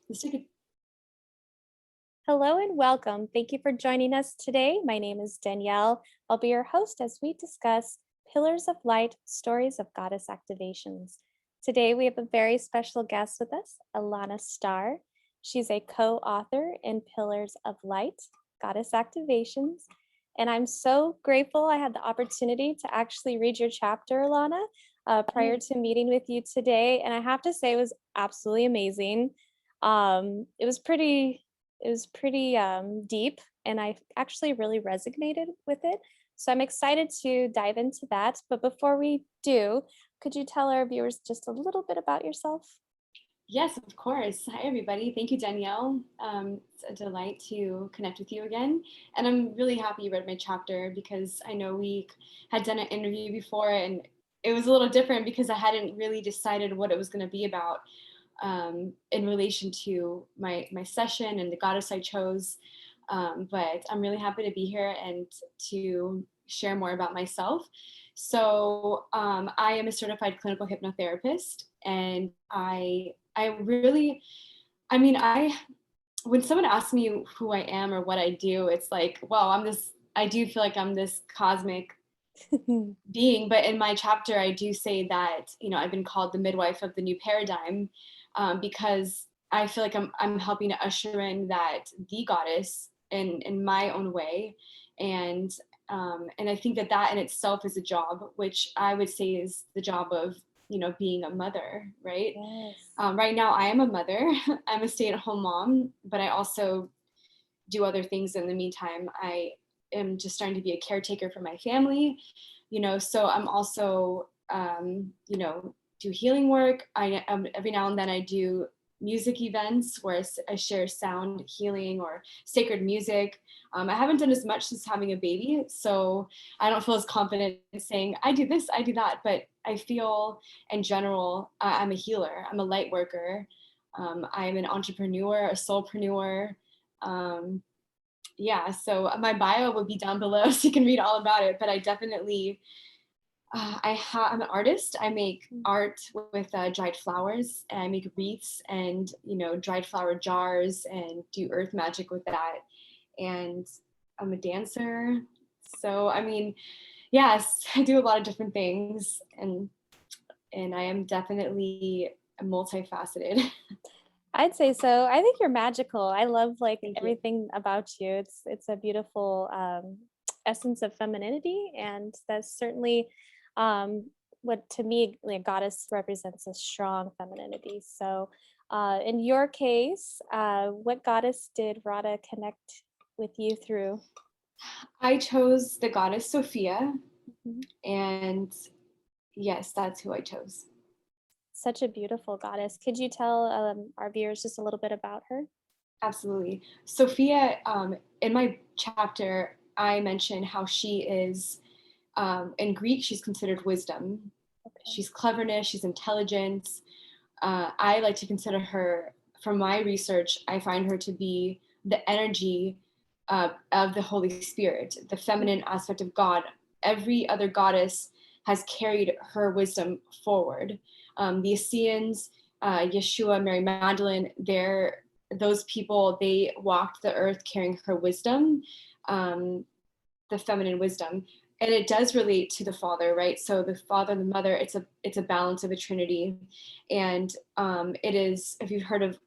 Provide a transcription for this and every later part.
Let's take a Hello and welcome. Thank you for joining us today. My name is Danielle. I'll be your host as we discuss Pillars of Light, Stories of Goddess Activations. Today we have a very special guest with us, Alanna Starr. She's a co-author in Pillars of Light, Goddess Activations. And I'm so grateful I had the opportunity to actually read your chapter, Alanna, prior to meeting with you today. And I have to say it was absolutely amazing. It was pretty deep, and I actually really resonated with it. So I'm excited to dive into that. But before we do, could you tell our viewers just a little bit about yourself? Yes, of course. Hi, everybody. Thank you, Danielle. It's a delight to connect with you again. And I'm really happy you read my chapter because I know we had done an interview before and it was a little different because I hadn't really decided what it was going to be about in relation to my session and the goddess I chose. But I'm really happy to be here and to share more about myself. So I am a certified clinical hypnotherapist, and I really, I mean, I when someone asks me who I am or what I do, it's like, well, I do feel like I'm this cosmic being, but in my chapter, I do say that, I've been called the midwife of the new paradigm because I feel like I'm helping to usher in that the goddess in my own way. And I think that in itself is a job, which I would say is the job of, being a mother, right? Yes. Right now, I am a mother. I'm a stay-at-home mom, but I also do other things in the meantime. I am just starting to be a caretaker for my family, so I'm also, do healing work. Every now and then I do music events where I share sound healing or sacred music. I haven't done as much since having a baby, so I don't feel as confident in saying I do this, I do that, but I feel in general, I'm a healer, I'm a light worker. I'm an entrepreneur, a soulpreneur. Um, yeah, so my bio will be down below so you can read all about it. But I definitely, I'm an artist. I make art with dried flowers, and I make wreaths and dried flower jars and do earth magic with that. And I'm a dancer. So I mean, yes, I do a lot of different things, and I am definitely multifaceted. I'd say so. I think you're magical. I love like Thank you. everything about you. It's a beautiful essence of femininity, and that's certainly what to me like goddess represents a strong femininity. So, in your case, what goddess did Radha connect with you through? I chose the goddess Sophia, Mhm. and yes, that's who I chose. Such a beautiful goddess. Could you tell our viewers just a little bit about her? Absolutely. Sophia, in my chapter, I mentioned how she is, in Greek, she's considered wisdom. Okay. She's cleverness, she's intelligence. I like to consider her, from my research, I find her to be the energy of the Holy Spirit, the feminine aspect of God. Every other goddess has carried her wisdom forward. The Essenes, Yeshua, Mary Magdalene, those people, they walked the earth carrying her wisdom, um, the feminine wisdom. And it does relate to the father, right? So the father and the mother, it's a balance of a trinity. And it is, if you've heard of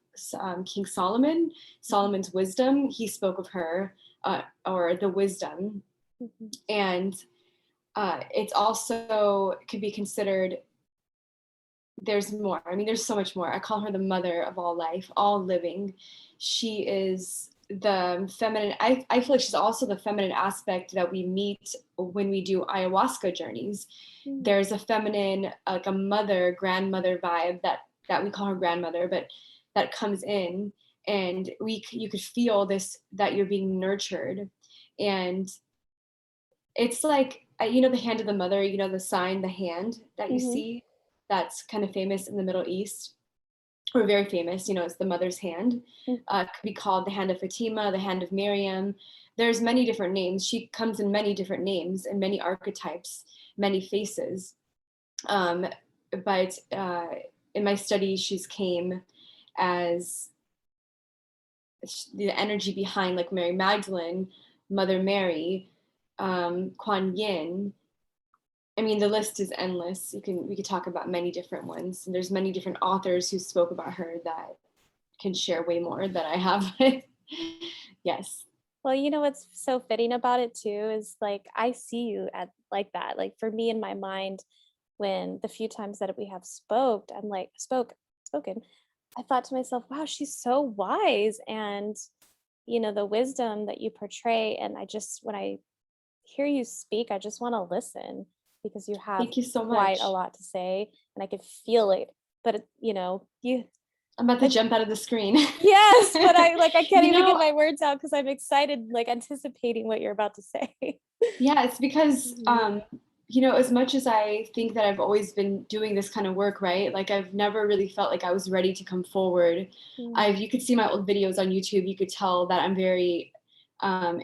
King Solomon, Solomon's wisdom, he spoke of her, or the wisdom. Mhm. And it's also could be considered, there's more. I mean, there's so much more. I call her the mother of all life, all living. She is the feminine. I feel like she's also the feminine aspect that we meet when we do ayahuasca journeys. Mm. There's a feminine, like a mother, grandmother vibe that we call her grandmother, but that comes in, and you could feel this, that you're being nurtured. And it's like, the hand of the mother, the sign, the hand that you Mhm. see, that's kind of famous in the Middle East, or very famous, it's the mother's hand. Mhm. It could be called the hand of Fatima, the hand of Miriam. There's many different names. She comes in many different names and many archetypes, many faces. Um, but in my study, she's came as the energy behind like Mary Magdalene, Mother Mary, Kuan Yin. I mean, the list is endless. We could talk about many different ones, and there's many different authors who spoke about her that can share way more than I have. Yes. Well, you know what's so fitting about it too is like I see you at like that. Like for me in my mind, when the few times that we have spoken, I thought to myself, wow, she's so wise. And the wisdom that you portray. And when I hear you speak, I just want to listen because you have Thank you so quite a much. lot to say and I could feel it. But I'm about to jump out of the screen. yes, but I can't You even get know, my words out because I'm excited, like anticipating what you're about to say. yeah, it's because Mhm. as much as I think that I've always been doing this kind of work, right? Like I've never really felt like I was ready to come forward. Mm, You could see my old videos on YouTube. You could tell that I'm very, um,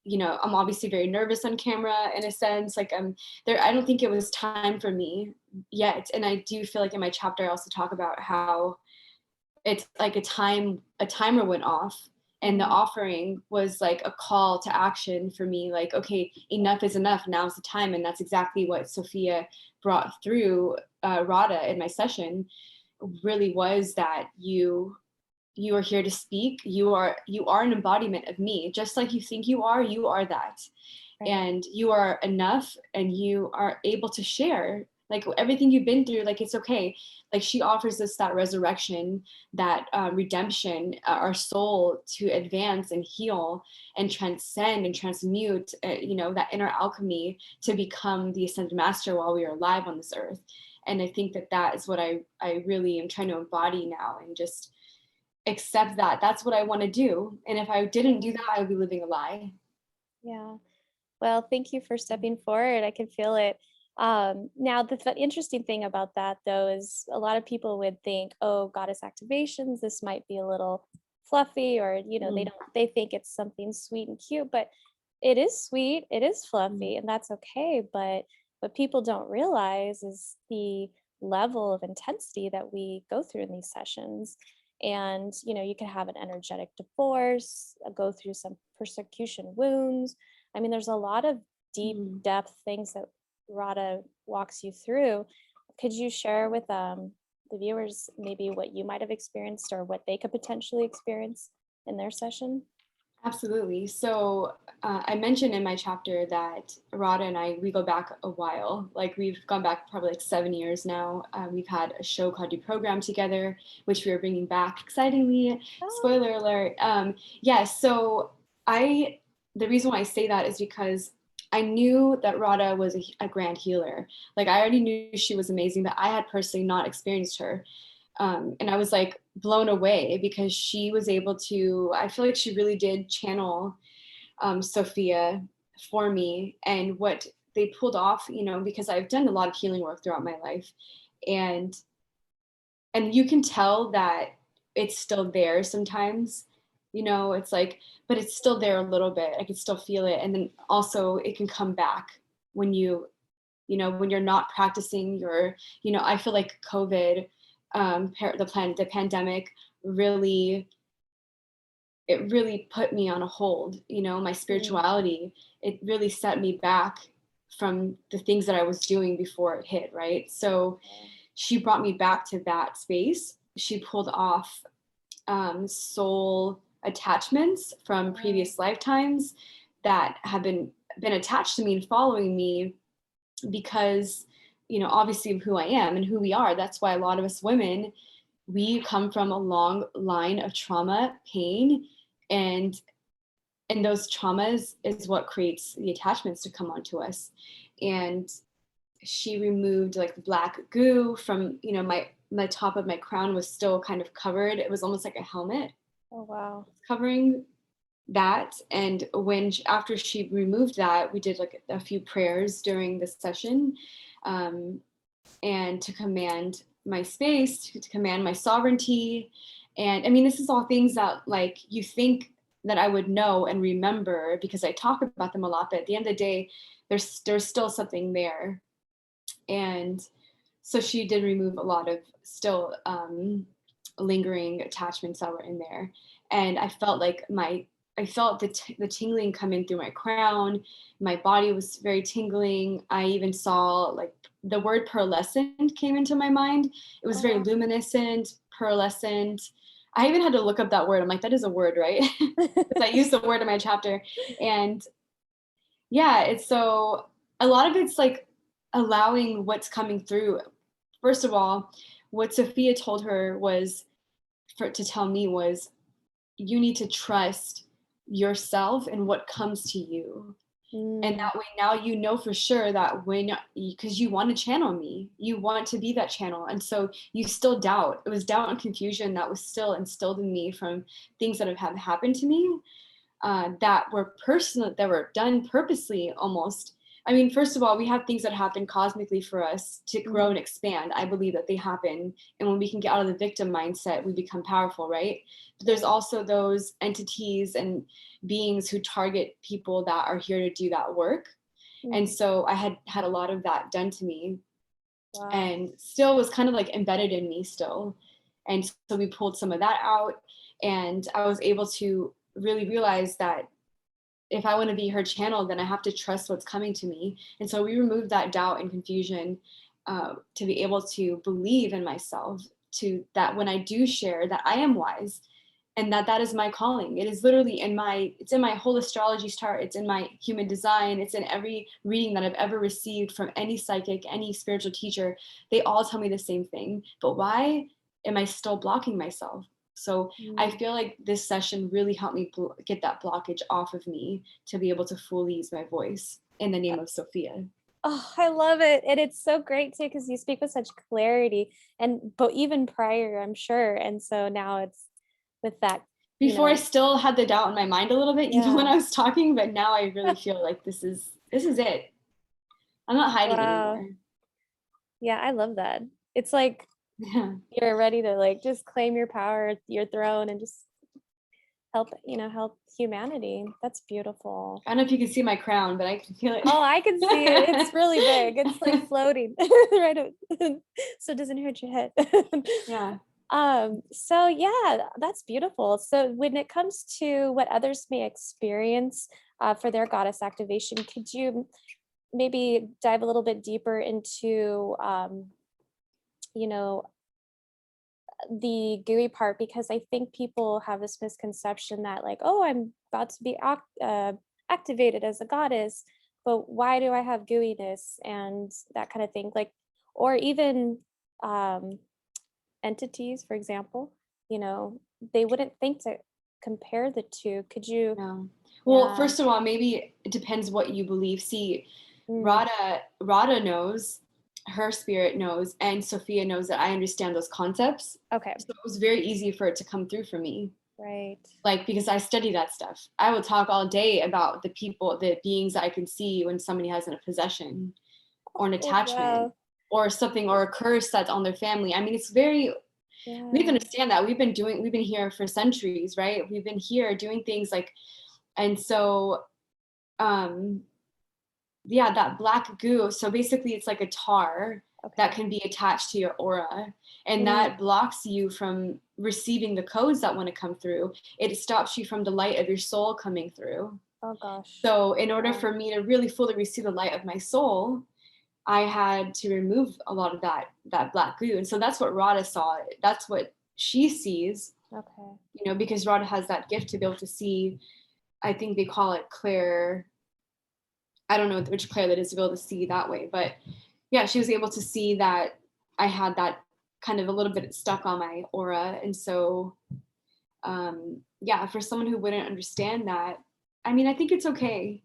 I'm obviously very nervous on camera in a sense. Like I'm there. I don't think it was time for me yet. And I do feel like in my chapter, I also talk about how it's like a timer went off, and the mm, offering was like a call to action for me, like, okay, enough is enough, now's the time. And that's exactly what Sophia brought through Radha in my session. Really was that you are here to speak. You are an embodiment of me, just like you think you are that. right. And you are enough, and you are able to share like everything you've been through. Like it's okay. Like she offers us that resurrection, that redemption, our soul to advance and heal and transcend and transmute, that inner alchemy to become the ascended master while we are alive on this earth. And I think that that is what I really am trying to embody now, and just accept that that's what I want to do. And if I didn't do that, I would be living a lie. Yeah. Well, thank you for stepping forward. I can feel it. Now, the interesting thing about that, though, is a lot of people would think, "Oh, goddess activations. This might be a little fluffy," or Mm, they think it's something sweet and cute, but it is sweet, it is mm, fluffy, and that's okay. But what people don't realize is the level of intensity that we go through in these sessions. And you can have an energetic divorce, go through some persecution wounds. I mean, there's a lot of deep mm. depth things that Radha walks you through. Could you share with the viewers maybe what you might have experienced or what they could potentially experience in their session? Absolutely. So I mentioned in my chapter that Radha and we go back a while. Like we've gone back probably like 7 years now. We've had a show called Deprogram together, which we are bringing back excitingly. Oh, Spoiler alert. Yes. So the reason why I say that is because I knew that Radha was a grand healer. Like I already knew she was amazing, but I had personally not experienced her. And I was like blown away because she was able to, I feel like she really did channel Sophia for me, and what they pulled off, because I've done a lot of healing work throughout my life. And you can tell that it's still there sometimes. It's like, but it's still there a little bit. I can still feel it. And then also it can come back when when you're not practicing I feel like COVID, the pandemic really, it really put me on a hold. My mm, spirituality, it really set me back from the things that I was doing before it hit, right? So yeah, she brought me back to that space. She pulled off soul attachments from wow, previous lifetimes that have been attached to me and following me because obviously of who I am and who we are. That's why a lot of us women, we come from a long line of trauma, pain, and those traumas is what creates the attachments to come onto us. And she removed like black goo from, my top of my crown was still kind of covered. It was almost like a helmet oh wow, covering that. And after she removed that, we did like a few prayers during the session, um, and to command my space, to command my sovereignty. And I mean, this is all things that like you think that I would know and remember because I talk about them a lot, but at the end of the day, there's still something there. And so she did remove a lot of still lingering attachments that were in there. And I felt like I felt the tingling come in through my crown. My body was very tingling. I even saw like the word pearlescent came into my mind. It was very Oh, luminescent, pearlescent. I even had to look up that word. I'm like, that is a word, right? Because I used the word in my chapter. And yeah, it's so a lot of it's like allowing what's coming through. First of all, what Sophia told her was to tell me was you need to trust yourself and what comes to you. And mm, that way now you know for sure that when, because you want to channel me, you want to be that channel. And so you still doubt. It was doubt and confusion that was still instilled in me from things that have happened to me, that were personal, that were done purposely almost. I mean, first of all, we have things that happen cosmically for us to grow mhm, and expand. I believe that they happen. And when we can get out of the victim mindset, we become powerful, right? But there's right. also those entities and beings who target people that are here to do that work. And Mhm. so I had a lot of that done to me, Wow. and still was kind of like embedded in me still. And so we pulled some of that out, and I was able to really realize that if I want to be her channel, then I have to trust what's coming to me. And so we removed that doubt and confusion, to be able to believe in myself, to that when I do share that I am wise, and that that is my calling. It is literally it's in my whole astrology chart. It's in my human design. It's in every reading that I've ever received from any psychic, any spiritual teacher. They all tell me the same thing. But why am I still blocking myself? So I Mm. feel like this session really helped me get that blockage off of me to be able to fully use my voice in the name of Sophia. Oh, I love it. And it's so great too, because you speak with such clarity and but even prior, I'm sure. And so now it's with that, you Before I know, still had the doubt in my mind a little bit, even when yeah. I was talking, but now I really feel like this is it. I'm not hiding Wow. anymore. Yeah, I love that. It's like Yeah. you're ready to like just claim your power, your throne, and just help, help humanity. That's beautiful. I don't know if you can see my crown, but I can feel Oh, I can see it. It's really big. It's like it. floating right so it doesn't hurt your head. Yeah. So yeah, that's beautiful. So when it comes to what others may experience for their goddess activation, could you maybe dive a little bit deeper into you know, the gooey part? Because I think people have this misconception that like, oh, I'm about to be activated as a goddess, but why do I have gooiness and that kind of thing? Like, or even um, entities, for example, you know, they wouldn't think to compare the two. Could you? No. Well, Yeah. first of all, maybe it depends what you believe. See, Mm, Radha knows, her spirit knows, and Sophia knows that I understand those concepts. okay. So it was very easy for it to come through for me. Right. Like, because I study that stuff. I would talk all day about the people, the beings that I can see when somebody has a possession or an Oh, attachment wow. or something or a curse that's on their family. I mean, it's very, we have to Yeah. understand that we've been here for centuries, right? We've been here doing things like, and so, um, yeah, that black goo. So basically, it's like a tar that Okay. can be attached to your aura, and Mm, that blocks you from receiving the codes that want to come through. It stops you from the light of your soul coming through. oh gosh. So, in order Wow. for me to really fully receive the light of my soul, I had to remove a lot of that black goo. And so that's what Radha saw. That's what she sees, Okay. because Radha has that gift to be able to see. I think they call it clair. I don't know which clair that is to be able to see that way, but yeah, she was able to see that I had that kind of a little bit stuck on my aura. And so, yeah, for someone who wouldn't understand that, I mean, I think it's okay.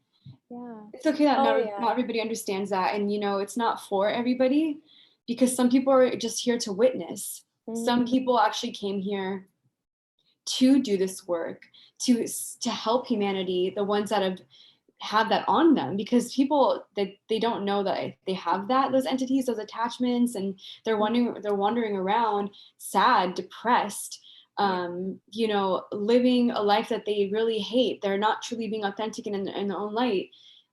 Yeah. It's okay that Oh not yeah. everybody understands that, and it's not for everybody, because some people are just here to witness. Some Mm, people actually came here to do this work, to help humanity, the ones that have that on them, because people that they don't know that they have those entities, those attachments, and mm, they're wandering around sad, depressed, yeah. living a life that they really hate. They're not truly being authentic in their own light.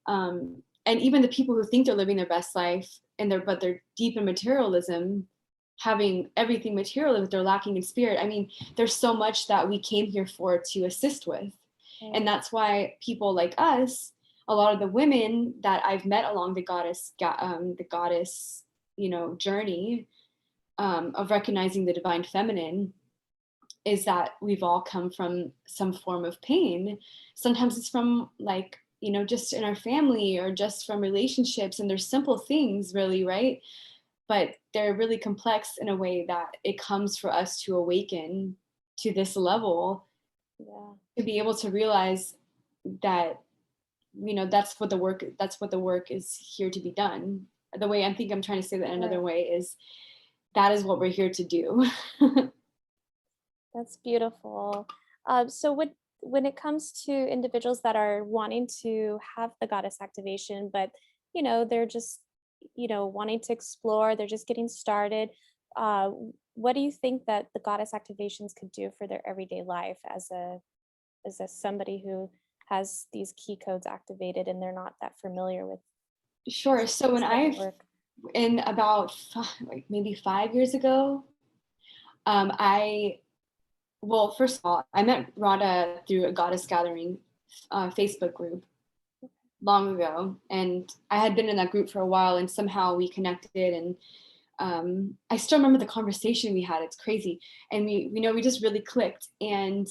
And even the people who think they're living their best life, but they're deep in materialism, having everything material if they're lacking in spirit. I mean, there's so much that we came here for to assist with. And that's why people like us, a lot of the women that I've met along the goddess, journey of recognizing the divine feminine, is that we've all come from some form of pain. Sometimes it's from like, just in our family or just from relationships, and there's simple things really, right? But they're really complex in a way that it comes for us to awaken to this level, to be able to realize that, that's what the work is here to be done. The way I'm trying to say that another way is that is what we're here to do. That's beautiful. So when it comes to individuals that are wanting to have the goddess activation, but they're just wanting to explore, they're just getting started. What do you think that the goddess activations could do for their everyday life as a somebody who has these key codes activated and they're not that familiar with? Sure. So when in about maybe 5 years ago, well, first of all, I met Radhaa through a Goddess Gathering Facebook group long ago, and I had been in that group for a while, and somehow we connected, and I still remember the conversation we had. It's crazy, and we just really clicked. And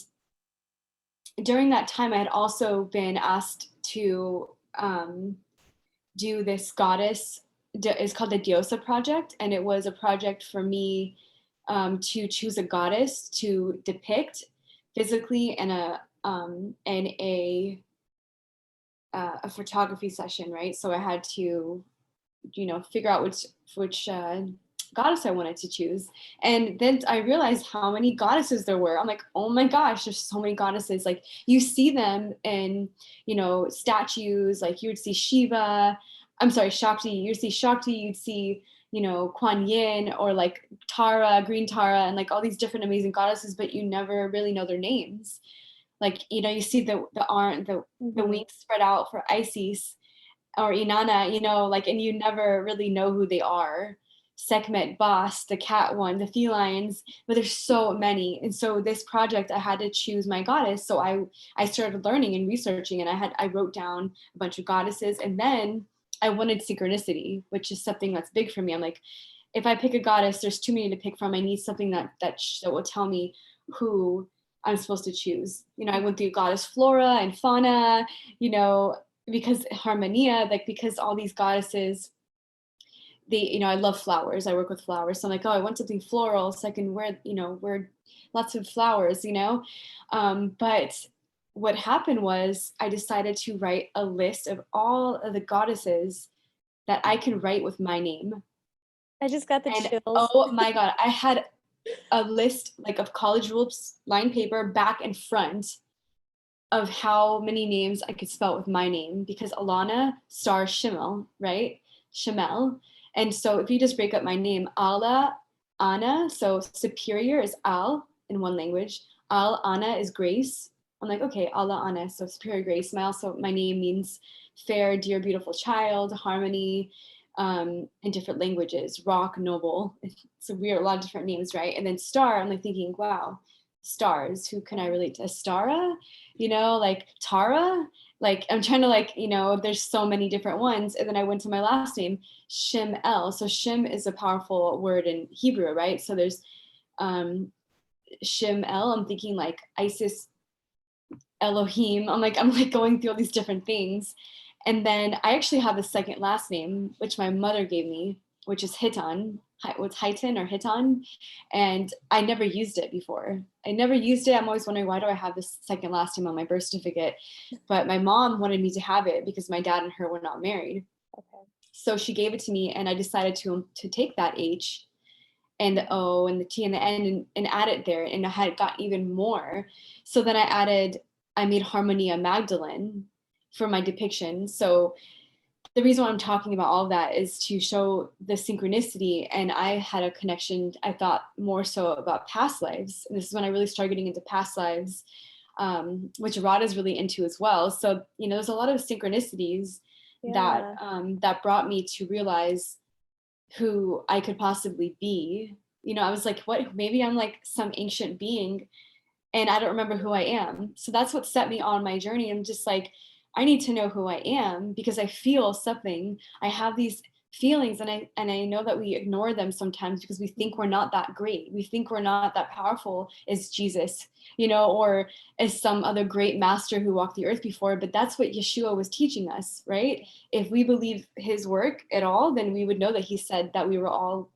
during that time, I had also been asked to do this goddess. It's called the Diosa Project, and it was a project for me to choose a goddess to depict physically in a photography session, right? So I had to, figure out which goddess I wanted to choose. And then I realized how many goddesses there were. I'm like, oh my gosh, there's so many goddesses. Like you see them in, statues, like you would see Shakti, you'd see Shakti, you'd see, Kuan Yin, or like Tara, Green Tara, and like all these different amazing goddesses, but you never really know their names. Like, you see the arm, the wings spread out for Isis or Inanna, like, and you never really know who they are. Sekhmet, Bast, the cat one, the felines, but there's so many. And so this project, I had to choose my goddess. So I started learning and researching, and I wrote down a bunch of goddesses, and then I wanted synchronicity, which is something that's big for me. I'm like, if I pick a goddess, there's too many to pick from. I need something that will tell me who I'm supposed to choose. I went through goddess flora and fauna, because harmonia, like, because all these goddesses, I love flowers. I work with flowers. So I'm like, oh, I want something floral so I can wear lots of flowers, but what happened was I decided to write a list of all of the goddesses that I can write with my name. I just got the chills. Oh my God, I had a list like of college rules, lined paper, back and front, of how many names I could spell with my name, because Alanna, Starr, Shimmel, right? Shimmel. And so if you just break up my name, Alla, Anna, so superior is Al in one language. Al, Anna is grace. I'm like, okay, Alla, Anna, so superior grace. My name means fair, dear, beautiful child, harmony, in different languages, rock, noble. It's a lot of different names, right? And then Starr, I'm like thinking, wow, stars, who can I relate to? Stara, like Tara, like I'm trying to, like, there's so many different ones. And then I went to my last name, Shim El. So Shim is a powerful word in Hebrew, right? So there's Shim El. I'm thinking like Isis, Elohim. I'm like going through all these different things. And then I actually have a second last name, which my mother gave me, which is Hitan. What's Hitan or Hitan? And I never used it before. I'm always wondering, why do I have this second last name on my birth certificate? But my mom wanted me to have it because my dad and her were not married. Okay. So she gave it to me, and I decided to take that H and the O and the T and the N and add it there. And I had got even more. So then I made Harmonia Magdalene for my depiction. So the reason why I'm talking about all of that is to show the synchronicity. And I had a connection, I thought, more so about past lives. And this is when I really started getting into past lives, which Radha is really into as well. So, there's a lot of synchronicities that brought me to realize who I could possibly be I was like, what, maybe I'm like some ancient being and I don't remember who I am. So that's what set me on my journey. I'm just like, I need to know who I am because I feel something. I have these feelings, and I know that we ignore them sometimes because we think we're not that great. We think we're not that powerful as Jesus, or as some other great master who walked the earth before. But that's what Yeshua was teaching us, right? If we believe his work at all, then we would know that he said that we were all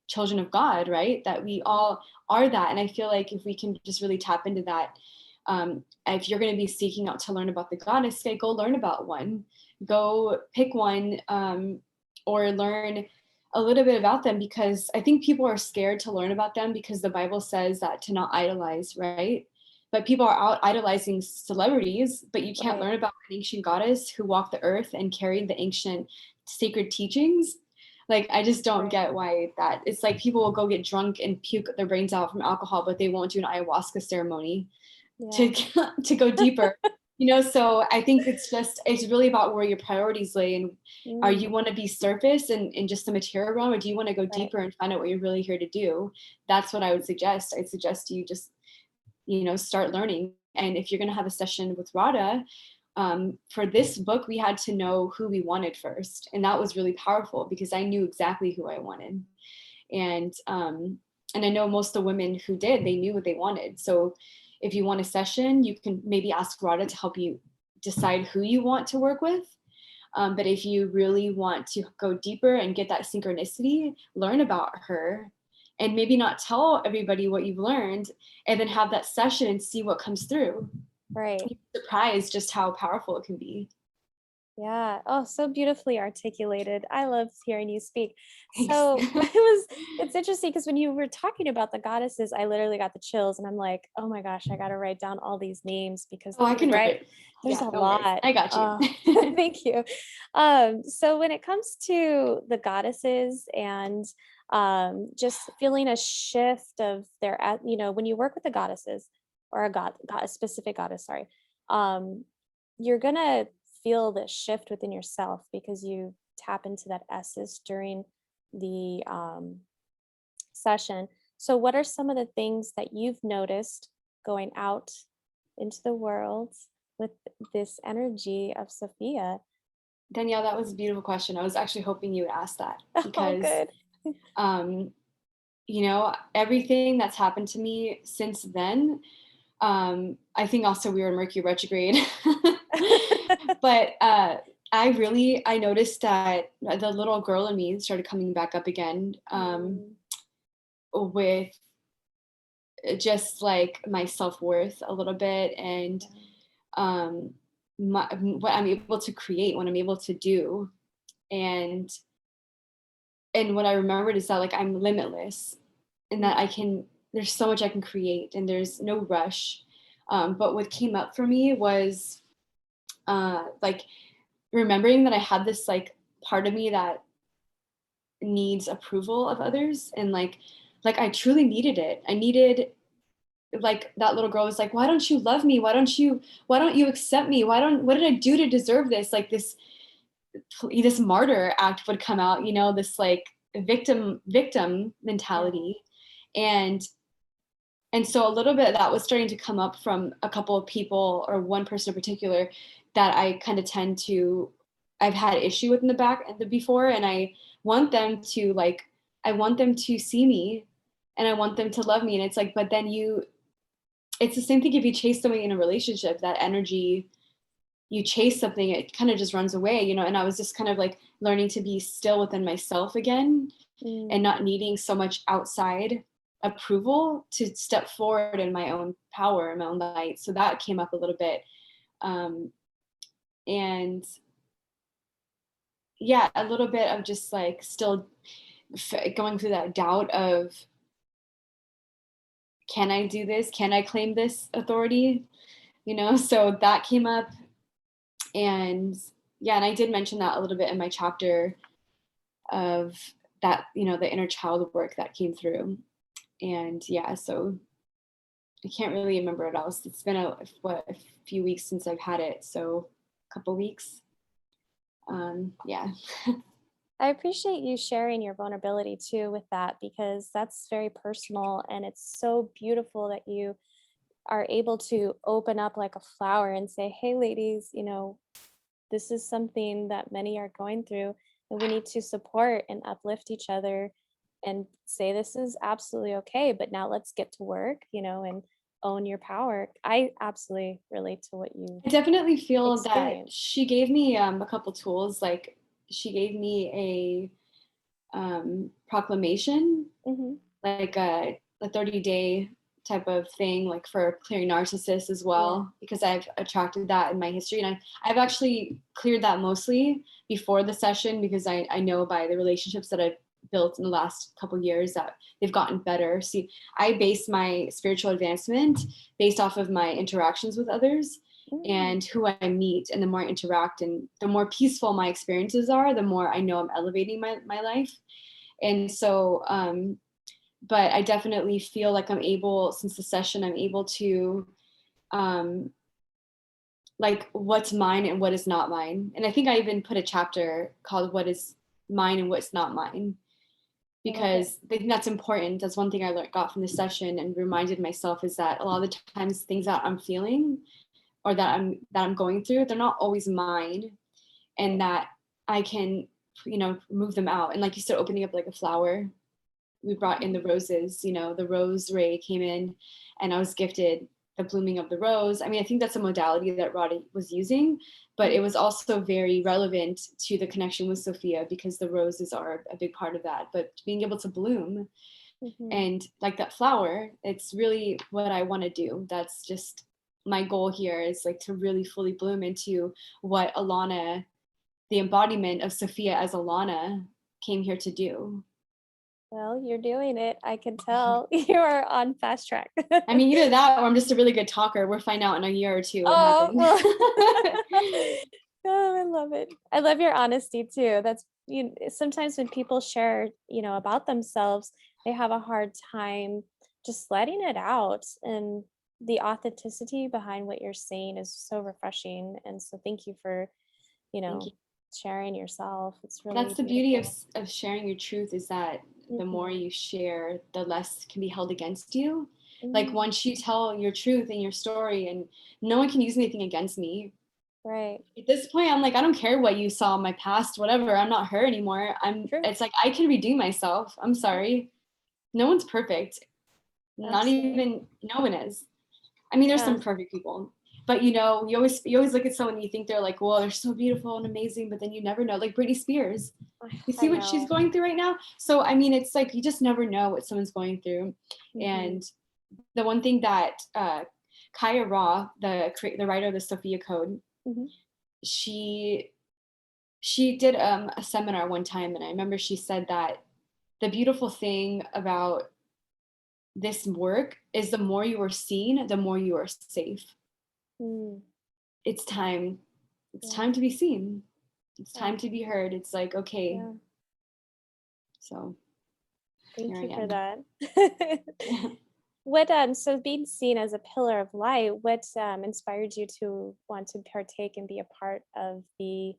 children of God, right? That we all are that. And I feel like if we can just really tap into that, if you're going to be seeking out to learn about the goddess, okay, go learn about one, go pick one, or learn a little bit about them, because I think people are scared to learn about them because the Bible says that to not idolize, right? But people are out idolizing celebrities, but you can't learn about an ancient goddess who walked the earth and carried the ancient sacred teachings. Like, I just don't get why that. It's like people will go get drunk and puke their brains out from alcohol, but they won't do an ayahuasca ceremony to go deeper. So I think it's really about where your priorities lay, and are you want to be surface and in just the material realm, or do you want to go deeper and find out what you're really here to do? That's what I would suggest. I'd suggest you just, start learning. And if you're going to have a session with Radhaa, for this book, we had to know who we wanted first. And that was really powerful because I knew exactly who I wanted. And I know most of the women who did, they knew what they wanted. So if you want a session, you can maybe ask Radhaa to help you decide who you want to work with. But if you really want to go deeper and get that synchronicity, learn about her, and maybe not tell everybody what you've learned, and then have that session and see what comes through. Right. You'd be surprised just how powerful it can be. Yeah. Oh, so beautifully articulated. I love hearing you speak. Thanks. So it's interesting because when you were talking about the goddesses, I literally got the chills and I'm like, oh my gosh, I got to write down all these names because I can write. there's Yeah, a no worries. lot. I got you. Thank you. So when it comes to the goddesses and just feeling a shift of their, when you work with the goddesses or a specific goddess, sorry, you're going to feel the shift within yourself because you tap into that essence during the session. So, what are some of the things that you've noticed going out into the world with this energy of Sophia? Danielle, that was a beautiful question. I was actually hoping you would ask that because, everything that's happened to me since then. I think also we were in Mercury retrograde. But I noticed that the little girl in me started coming back up again, with just like my self-worth a little bit, and what I'm able to create, what I'm able to do. And what I remembered is that, like, I'm limitless, and that there's so much I can create, and there's no rush. But what came up for me was like remembering that I had this like part of me that needs approval of others, and like I truly needed it. I needed, like, that little girl was like, why don't you love me? Why don't you accept me? What did I do to deserve this? Like this martyr act would come out, this like victim mentality. And so a little bit of that was starting to come up from a couple of people, or one person in particular, that I kind of I've had issue with in the back and before. And I want them to see me, and I want them to love me. And it's like, but then it's the same thing if you chase something in a relationship, that energy, you chase something, it kind of just runs away, and I was just kind of like learning to be still within myself again, and not needing so much outside approval to step forward in my own power, my own light. So that came up a little bit. And yeah, a little bit of just like still going through that doubt of, can I do this? Can I claim this authority? So that came up. And yeah, and I did mention that a little bit in my chapter of that, the inner child work that came through. And yeah, so I can't really remember what else. It's been a few weeks since I've had it, so a couple weeks. Yeah. I appreciate you sharing your vulnerability too with that, because that's very personal, and it's so beautiful that you are able to open up like a flower and say, "Hey ladies, this is something that many are going through, and we need to support and uplift each other and say this is absolutely okay, but now let's get to work, and own your power." I absolutely relate to what you I definitely feel that experience. she gave me a couple tools. Like she gave me a proclamation, Hmm. like a 30-day type of thing, like for clearing narcissists as Yeah. well, because I've attracted that in my history. And I've actually cleared that mostly before the session, because I know by the relationships that I've built in the last couple of years that they've gotten better. See, I base my spiritual advancement based off of my interactions with others Mm. and who I meet. And the more I interact and the more peaceful my experiences are, the more I know I'm elevating my life. And so but I definitely feel like I'm able, since the session, I'm able to um like what's mine and what is not mine. And I think I even put a chapter called What is Mine and What's Not Mine, I love it. because I think that's important. That's one thing I got from the session and reminded myself, is that a lot of the times things that I'm feeling or that I'm going through, they're not always mine, and Right. that I can, move them out. And like you said, opening up like a flower, we brought in the Mhm. roses. The rose ray came in, and I was gifted the blooming of the rose. I mean, I think that's a modality that Roddy was using, but it Mhm. was also very relevant to the connection with Sophia, because the roses are a big part of that. But being able to bloom Mhm. and like that flower, it's really what I want to do. That's just my goal here, is like to really fully bloom into what Alanna, the embodiment of Sophia as Alanna, came here to do. Well, you're doing it. I can tell you are on fast track. I mean, either that or I'm just a really good talker. We'll find out in a year or two what Oh, happened. well. Oh, I love it. I love your honesty too. Sometimes when people share, about themselves, they have a hard time just letting it out. And the authenticity behind what you're saying is so refreshing. And so thank you for, you Thank you. know, sharing yourself. It's really That's the beauty of, beautiful. of sharing your truth, is that the more Hmm. you share, the less can be held against you. Like Mm, once you tell your truth and your story, and no one can use anything against me. right. At this point, I'm like, I don't care what you saw in my past, whatever. I'm not her anymore. True. It's like I can redeem myself. I'm sorry. No one's perfect. Not Absolutely. even, no one is. I mean, there's Yeah. some perfect people, but you always look at someone and you think they're like, well, they're so beautiful and amazing, but then you never know. Like Britney Spears, you I see what she's know. going through right now. So I mean, it's like you just never know what someone's going through. Hmm. And the one thing that Kaya Raw, the writer of the Sophia Code, Hmm. she she did a seminar one time, and I remember she said that the beautiful thing about this work is the more you are seen, the more you are safe. Mm, It's time. It's yeah. time to be seen. It's Yeah. time to be heard. It's like, okay, Yeah. so here Thank I you for am. that. So being seen as a pillar of light, what inspired you to want to partake and be a part of the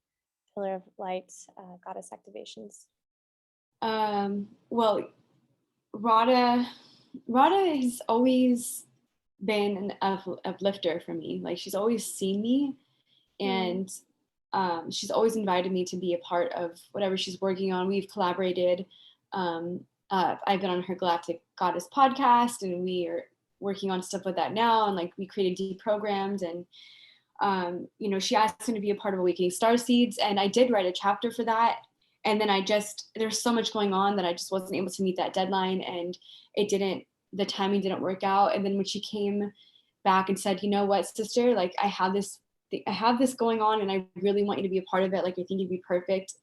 Pillar of Light goddess activations? Well, Radha, Radha has always been an uplifter for me. Like she's always seen me, Mm, and she's always invited me to be a part of whatever she's working on. We've collaborated. I've been on her Galactic Goddess podcast, and we are working on stuff with that now. And like we created deprogrammed, and she asked me to be a part of Awakening Star Seeds, and I did write a chapter for that. And then there's so much going on that I just wasn't able to meet that deadline, and the timing didn't work out. And then when she came back and said, you know what, sister, like I have this going on, and I really want you to be a part of it. Like I think you'd be perfect.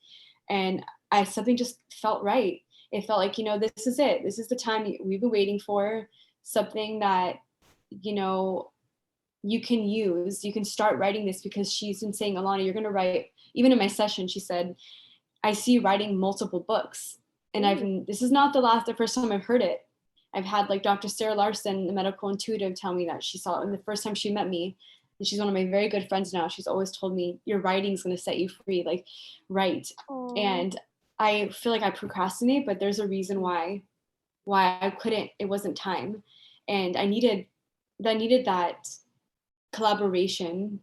And something just felt right. It felt like, this is it. This is the time we've been waiting for, something that, you know, you can start writing this, because she's been saying, Alanna, you're going to write. Even in my session, she said, I see you writing multiple books. And mm, this is not the first time I've heard it. I've had like Dr. Starr Larson, the medical intuitive, tell me that she saw it. And the first time she met me, and she's one of my very good friends now, she's always told me, your writing's going to set you free. Like, write. aw, And I feel like I procrastinate, but there's a reason why I couldn't, it wasn't time. And I needed that collaboration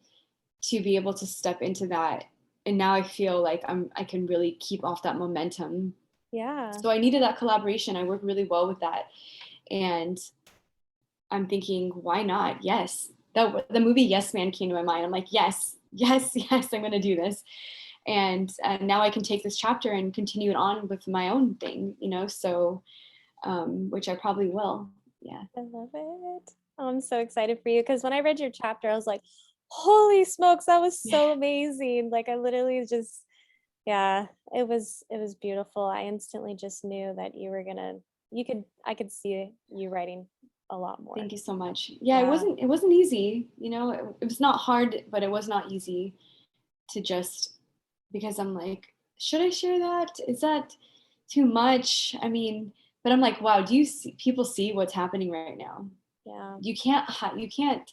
to be able to step into that. And now I feel like I can really keep off that momentum. Yeah. So I needed that collaboration. I work really well with that. And I'm thinking, why not? Yes. The movie Yes Man came to my mind. I'm like, yes, yes, yes, I'm going to do this. And now I can take this chapter and continue it on with my own thing, so, which I probably will. Yeah. I love it. Oh, I'm so excited for you because when I read your chapter, I was like, holy smokes, that was Yeah. so amazing. Like I literally just, yeah, it was beautiful. I instantly just knew that you were gonna, I could see you writing a lot more. Thank you so much. Yeah, it Yeah. wasn't easy, it was not hard, but it was not easy to just, because I'm like, should I share that? Is that too much? I mean, but I'm like, wow, people see what's happening right now? Yeah. You can't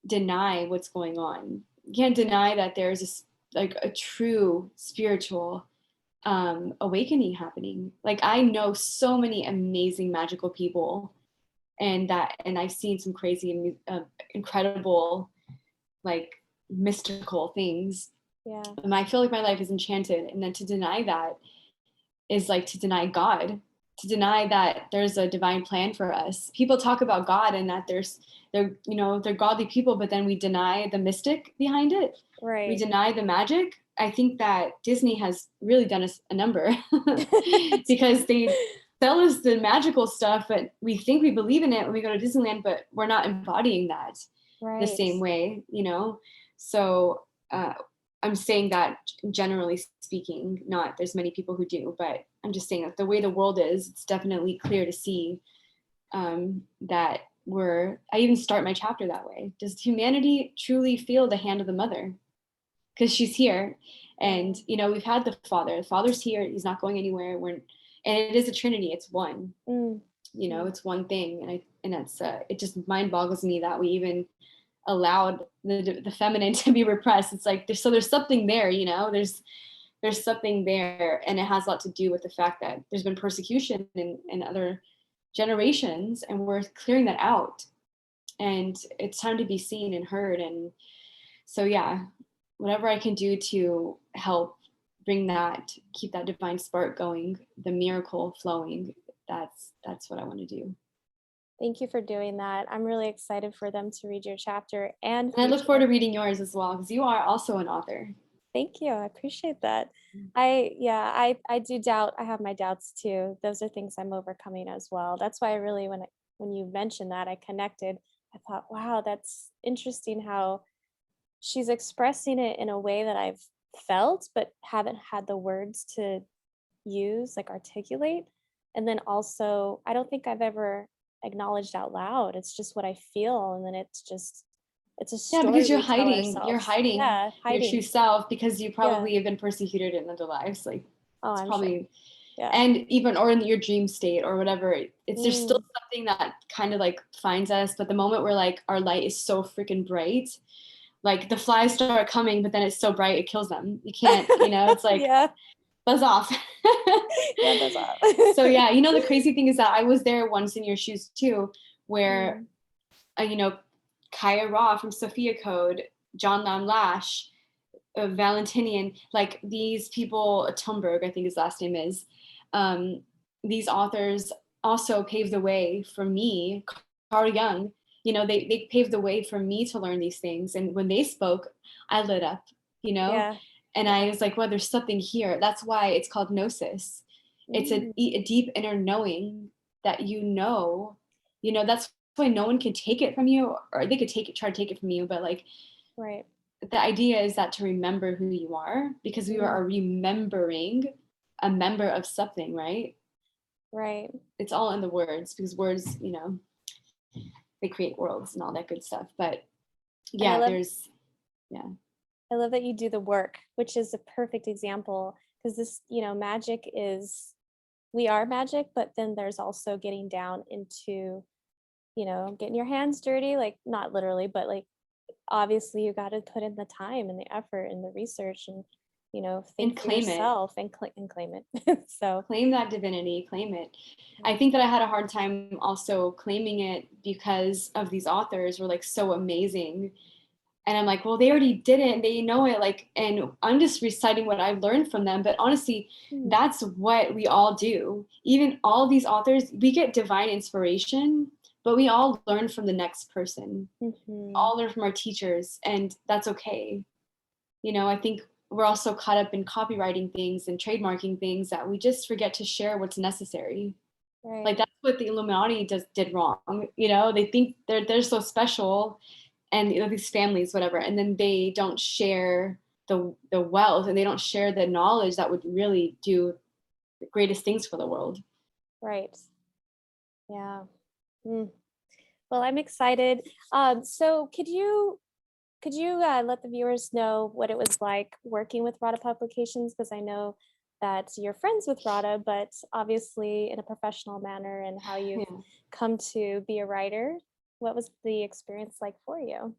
deny what's going on. You can't deny that there's like a true spiritual awakening happening. Like, I know so many amazing magical people, and I've seen some crazy, incredible, like, mystical things. Yeah. And I feel like my life is enchanted, and then to deny that is like to deny God, to deny that there's a divine plan for us. People talk about God and that they're godly people, but then we deny the mystic behind it. We Right. deny the magic. I think that Disney has really done us a number because they sell us the magical stuff, but we think we believe in it when we go to Disneyland, but we're not embodying that the Right. same way. So I'm saying that generally speaking, not there's many people who do, but I'm just saying that the way the world is, it's definitely clear to see that I even start my chapter that way. Does humanity truly feel the hand of the mother? Because she's here. And, we've had the father. The father's here. He's not going anywhere. And it is a trinity. It's one. Mm. It's one thing. And that's it just mind boggles me that we even allowed the feminine to be repressed. It's like there's something there, there's something there, and it has a lot to do with the fact that there's been persecution in other generations, and we're clearing that out, and it's time to be seen and heard. And so, yeah, whatever I can do to help keep that divine spark going, the miracle flowing, that's what I want to do. Thank you for doing that. I'm really excited for them to read your chapter and And I look forward to future. reading yours as well, because you are also an author. Thank you. I appreciate that. Mm. I do doubt. I have my doubts too. Those are things I'm overcoming as well. That's why I really when you mentioned that I connected, I thought, wow, that's interesting how she's expressing it in a way that I've felt but haven't had the words to use, like articulate. And then also, I don't think I've ever acknowledged out loud. It's just what I feel and then it's a Yeah, story because you're we tell hiding. You're ourselves. hiding Yeah, your true hiding. self because you Yeah. probably have been persecuted in other lives. Like, Oh, it's I'm sure. probably, Yeah. and even, or in your dream state or whatever. There's still Mm. something that kind of like finds us. But the moment where like our light is so freaking bright, like the flies start coming, but then it's so bright it kills them. You can't, it's like, Yeah. buzz off. Yeah, that's all. So yeah, the crazy thing is that I was there once in your shoes too, where Mm. Kaya Ra from Sophia Code, John Lam Lash, Valentinian, like these people, Thunberg, I think his last name is, these authors also paved the way for me. Carl Jung, they paved the way for me to learn these things. And when they spoke, I lit up, Yeah. and I was like, well, there's something here. That's why it's called gnosis. It's a Mm. deep inner knowing that that's why no one can take it from you, or they could try to take it from you, but like Right. the idea is that to remember who you are, because we Mm. are remembering a member of something, right? Right. It's all in the words, because words, they create worlds and all that good stuff. But And yeah, yeah. I love that you do the work, which is a perfect example because this, magic is we are magic, but then there's also getting down into, getting your hands dirty, like not literally, but like obviously you got to put in the time and the effort and the research and think And for claim it. yourself and claim it. So Claim that divinity, claim it. I think that I had a hard time also claiming it because of these authors were like so amazing. And I'm like, well, they already did it and they know it. Like, and I'm just reciting what I've learned from them. But honestly, that's what we all do. Even all these authors, we get divine inspiration, but we all learn from the next person. All learn from our teachers, and that's okay. I think we're also caught up in copywriting things and trademarking things that we just forget to share what's necessary. right. Like that's what the Illuminati did wrong. They think they're so special, and these families, whatever, and then they don't share the wealth, and they don't share the knowledge that would really do the greatest things for the world. Right. Yeah. Well, I'm excited. So could you let the viewers know what it was like working with Radha Publications? Because I know that you're friends with Radha, but obviously in a professional manner, and how you've Yeah. come to be a writer. What was the experience like for you?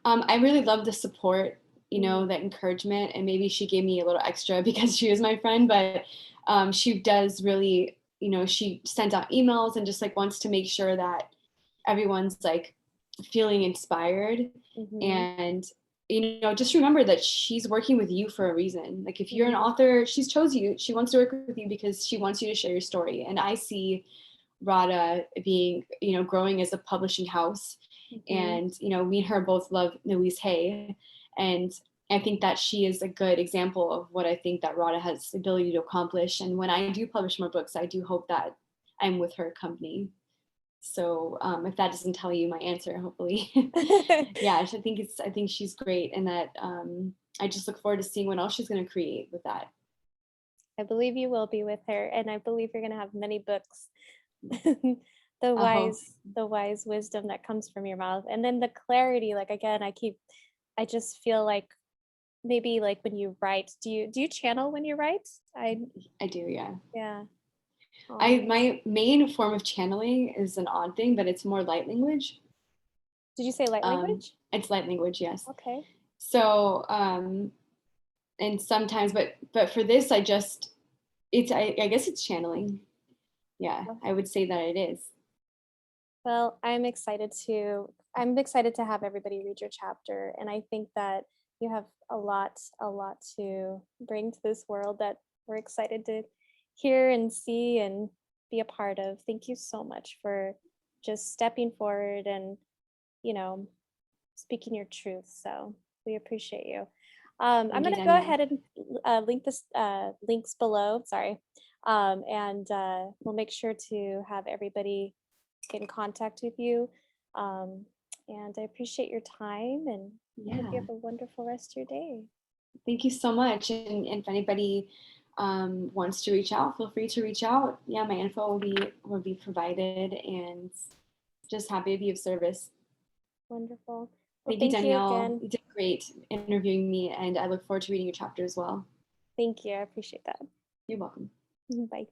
I really love the support, the encouragement, and maybe she gave me a little extra because she is my friend, but she does really, she sends out emails and just like wants to make sure that everyone's like feeling inspired. And just remember that she's working with you for a reason. Like if you're an author, she's chose you. She wants to work with you because she wants you to share your story. And I see Radha being, growing as a publishing house. And, me and her both love Louise Hay. And I think that she is a good example of what I think that Radha has the ability to accomplish. And when I do publish more books, I do hope that I'm with her company. So if that doesn't tell you my answer, hopefully. Yeah, I think she's great. And that I just look forward to seeing what else she's going to create with that. I believe you will be with her, and I believe you're going to have many books. the hope. wise wisdom that comes from your mouth, and then the clarity. Like again, I just feel like maybe like when you write, do you channel when you write? I do, yeah. Yeah. My main form of channeling is an odd thing, but it's more light language. Did you say light language? It's light language, yes. Okay. So and sometimes, but for this, I guess it's channeling. Yeah, I would say that it is. Well, I'm excited to have everybody read your chapter, and I think that you have a lot to bring to this world that we're excited to hear and see and be a part of. Thank you so much for just stepping forward and, speaking your truth. So we appreciate you. I'm Thank you, going to go Danielle. ahead and link this links below. Sorry. And we'll make sure to have everybody get in contact with you. And I appreciate your time, and I hope you Yeah. have a wonderful rest of your day. Thank you so much. And if anybody wants to reach out, feel free to reach out. Yeah, my info will be provided, and just happy to be of service. Wonderful. Well, Thank you, thank you Danielle. again. You did great interviewing me, and I look forward to reading your chapter as well. Thank you. I appreciate that. You're welcome. Bye.